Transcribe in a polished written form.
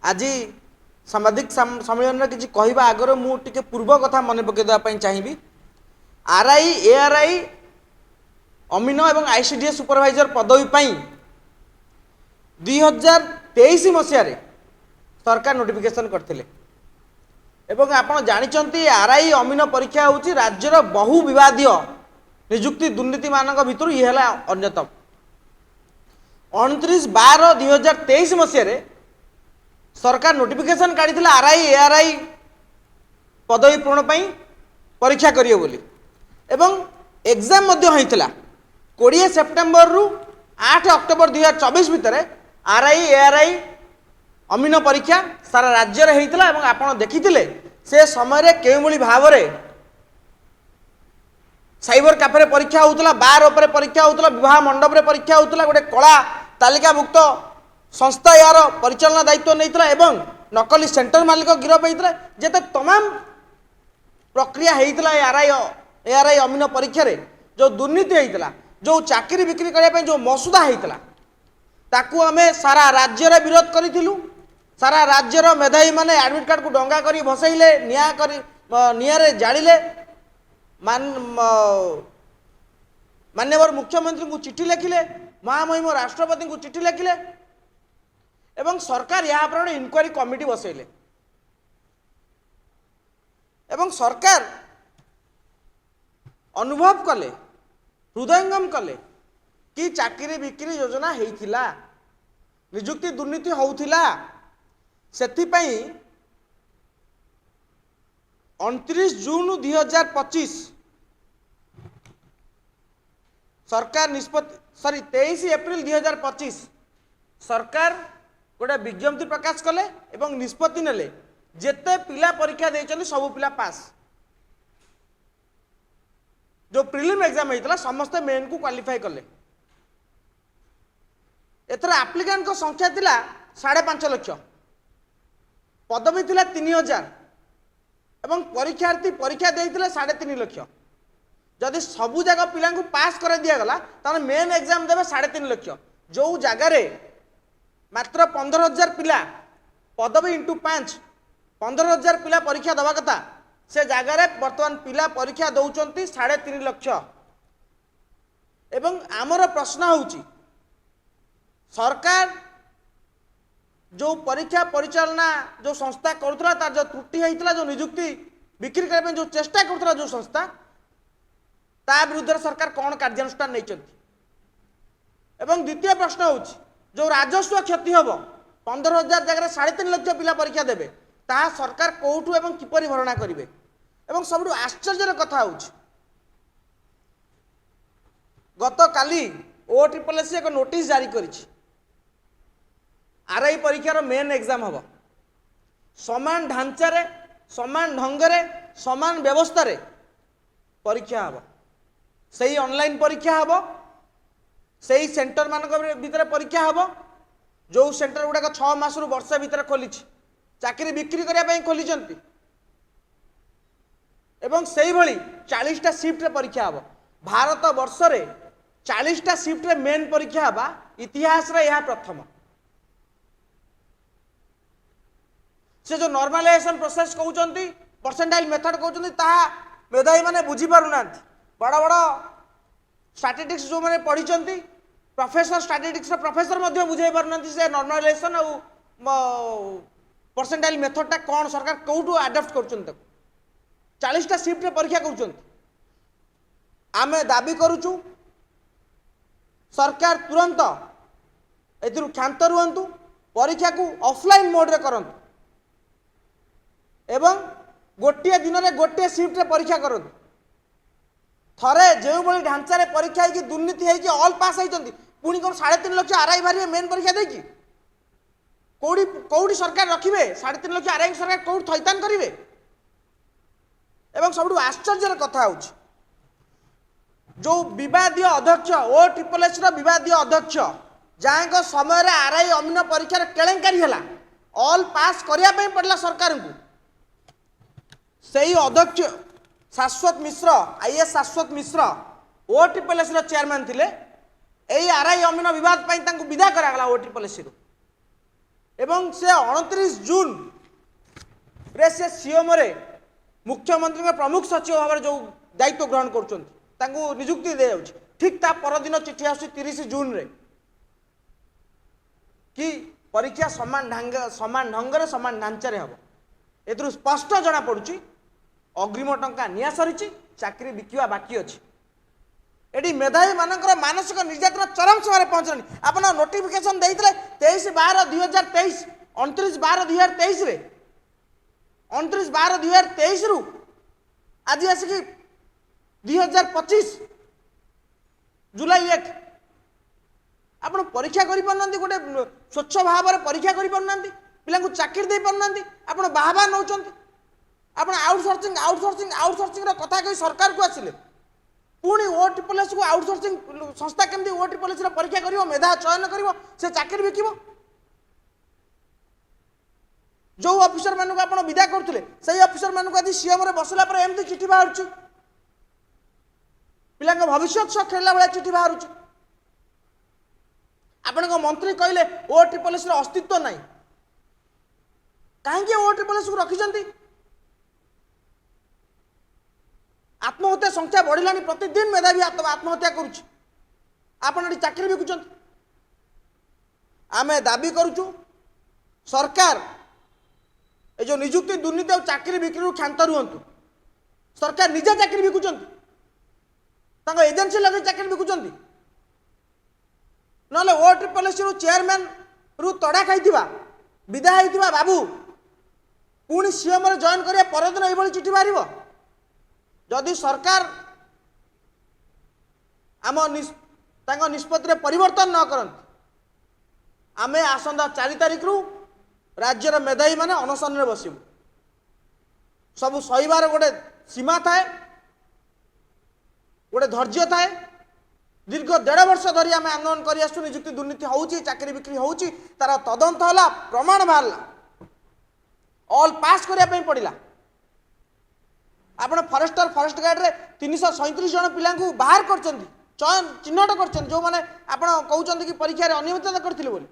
आज साम्बादिक सम्मेलन किसी कहवा आगर मुझे पूर्व कथा मन पकईदेवाई चाहिए आरआई एआरआई अमीन और आईसीडीएस सुपरभाइजर पदवी 2023 मसीह सरकार नोटिफिकेशन करते आपड़ जानते आरआई अमीन परीक्षा हूँ राज्यर बहु विवादीय निजुक्ति दुर्नीति मान भर ये अन्यतम 29/12/2023 मसीह सरकार नोटिफिकेशन काढ़ी आरआई एआरआई पदवी पूरण परीक्षा करिए बोली एवं एग्जाम होता 20 सेप्टेम्बर रु 8 अक्टोबर 2024 भितर आरआई एआरआई अमीन परीक्षा सारा राज्य में होता है। आपड़ देखी से समय के भाव साइबर कैफे परीक्षा होता बार उपर परीक्षा होता विवाह मंडप में परीक्षा होता गोटे कला तालिकाभुक्त संस्था यार परिचालना दायित्व नहीं एवं नकली सेंटर मालिक गिरफ होता जिते तमाम प्रक्रिया होता एआरआई अमीन परीक्षा जो दुर्नीति होता जो चाकरी बिक्री करने जो मसुदा होता ताकू आम सारा राज्य विरोध करूँ सारा राज्यर मेधावी माने एडमिट कार्ड को डंगा कर भसैले निआरे जाड़े माननीय मुख्यमंत्री को चिठी लिखिले महामहिम राष्ट्रपति को चिठी लिखिले एवं सरकार यहाँ पर इनक्वारी कमिटी बसैले एवं सरकार अनुभव कले हृदयंगम कले कि चाकरी बिक्री योजना होता निजुक्ति दुर्नीति होता से 29 जून 2025 सरकार निष्पत्ति 23 एप्रिल 2025 सरकार गोटे विज्ञप्ति प्रकाश कले एवं निष्पत्ति नेले जेते पिला परीक्षा देइछन सब पिला पास जो प्रिलिम एग्जाम होता समस्त मेन को क्वालिफाई कले एथर एप्लिकेंट को संख्या थिला 5.5 लाख पदवी थिला 3000 एवं परीक्षार्थी परीक्षा देइथिले 3.5 लाख जदि सबु जगह पिला को पास कर दिया गला ताने मेन एग्जाम देबे 3.5 लाख जो जगार मात्र 15,000 पिला पदवी इंटू 5 15,000 पिला परीक्षा दवा कथा से जगार बर्तमान पिला परीक्षा दौरान 3.5 लाख एवं आमर प्रश्न होउची सरकार जो परीक्षा परिचालना जो संस्था करुला तार जो त्रुटि होता जो निजुक्ति बिक्री करने जो चेष्टा करुला जो संस्था ता विरुद्ध सरकार कौन कार्यानुष्ठान नहीं एवं द्वितीय प्रश्न होउची जो राजस्व क्षति हम 15,000 जगह 3.5 लाख पिला परीक्षा देवे ता सरकार कौटू एवं किपरि भरणा करेंगे एवं सब आश्चर्य कथा होउची गत काली OSSSC एक नोटिस जारी करिछि आरआई परीक्षार मेन एग्जाम हम समान ढांचारे समान ढंगरे समान व्यवस्था परीक्षा हम सही ऑनलाइन परीक्षा हम सही सेंटर मान भीतर परीक्षा हम जो सेंटर गुड़ाक 6 मास रु वर्ष भीतर खोली चाकरी बिक्री करने खोली एवं से ही 40टा शिफ्ट परीक्षा हम भारत वर्ष 40टा शिफ्ट मेन परीक्षा हवा इतिहास रे यह प्रथम से जो नॉर्मलाइजेशन प्रोसेस कहते परसेंटाइल मेथड कहते मेधावी मैंने बुझीपार बड़ बड़ स्टैटिस्टिक्स जो मैंने पढ़ी प्रोफेसर स्टैटिस्टिक्स प्रोफेसर बुझे पार से नॉर्मलाइजेशन और परसेंटाइल मेथडटा कौन सरकार कौटू आडप्ट कर 40टा शिफ्ट परीक्षा कर आम दाबी करुचु सरकार तुरंत एथिरु क्षांत रुहंतु परीक्षा को ऑफलाइन मोड रे करंतु एवं गोटे दिन में गोटे शिफ्ट रे परीक्षा करंतु थरे जो बड़ी ढांचारे परीक्षा है दुर्नीति है ऑल पास होती पुणी कौन 3.5 लाख आरआई बाहर मेन परीक्षा देखी कौटी सरकार रखिए 3.5 लाख आरआई सरकार कौट थैतान करेंगे एवं सब आश्चर्य कथा हो जो विवादीय अध्यक्ष OSSSC विवादीय अध्यक्ष जहाँ समय आरआई अमीन परीक्षार केलेंकारी है ऑल पास करने पड़ा सरकार को सही अध्यक्ष शाश्वत मिश्र आईएएस शाश्वत मिश्र OSSSC चेयरमैन थे यही आरआई अमीन विवाद विदा करागला OSSSC एवं से 29 जून रे से सीएम रे मुख्यमंत्री प्रमुख सचिव भाव जो दायित्व ग्रहण कर नियुक्ति दे जाउछि ठीक ता परदिन चिठी आसुछि 30 जून रे कि परीक्षा समान ढंग समान ढांचारे हम एथुरु स्पष्ट जना पड़ुछि अग्रिम टंका निया सरिछि चाकरी बिकिवा बाकी अछि एटी मेधावी मानकर मानसिक निर्यातना चरम सीमार पहुँचलानी आपण नोटिफिकेशन देइतले 23/12/2023 29/12/2023 रे 29/12/2023 रु आज आसिक 2025 जुलाई 1 आपण परीक्षा करि पन्नांती गोटे स्वच्छ भाव में परीक्षा करि पन्नांती पिला को चाकरी दे पन्नांती आपण बाहबा नौचंती आपण आउटसोर्सिंग रो कथा कहि सरकार को आसिले पुणी ओटीपीएस को आउटसोर्सिंग संस्था केमती ओटीपीएस परीक्षा करिवो मेधा चयन करिवो से चाकरी बिकिवो जो ऑफिसर मानक आपण विदा करथुले सही ऑफिसर मानक आदि सीएम रे बसला पर एमती चिठी बाहरछु पिला को भविष्य सह खेलला बेला चिठी बाहरछु आपण को मंत्री कहले ओटीपीएस रो अस्तित्व नाही काहे के ओटीपीएस को रखिसंती आत्महत्या संख्या बढ़िलानी प्रतिदिन मेधावी आत्महत्या करुच्ची आपण चाकरी बिकुचंती आमे दाबी करुचु सरकार ए जो नियुक्ति दुर्नीति और चाकरी बिक्री क्षांत रुहंतु सरकार निजे चाकरी बिकुचंती तांको एजेंसी लगे चाकरी बिकुचंती नले ओटीपीएस रु चेयरमैन रु तड़ा खाइथिबा विदा होइथिबा बाबू पुणी सीएम रे जॉइन करिया परदिन एभली चिठी मारिबो जदि सरकार आम निष्पत्ति परिवर्तन न करती आमे आसंदा 4 तारिख रु राज्यर मेधावी माने अनशन रे बसिबु सब सहीबार गोटे सीमा थाए गोटे धैर्य थाए दीर्घ 1.5 वर्ष धरी आम आंदोलन कर आसु नियुक्ति दुर्नीति होउची चाकरी बिक्री होउची तार तदंत होला प्रमाण बाहरला ऑल पास करिया पई पड़िला आपण फॉरेस्ट गार्ड रे 337 जन पिला बाहर कर चयन चिन्हट कर जो मैंने आप कहते कि परीक्षा अनियमितता करथिले बोली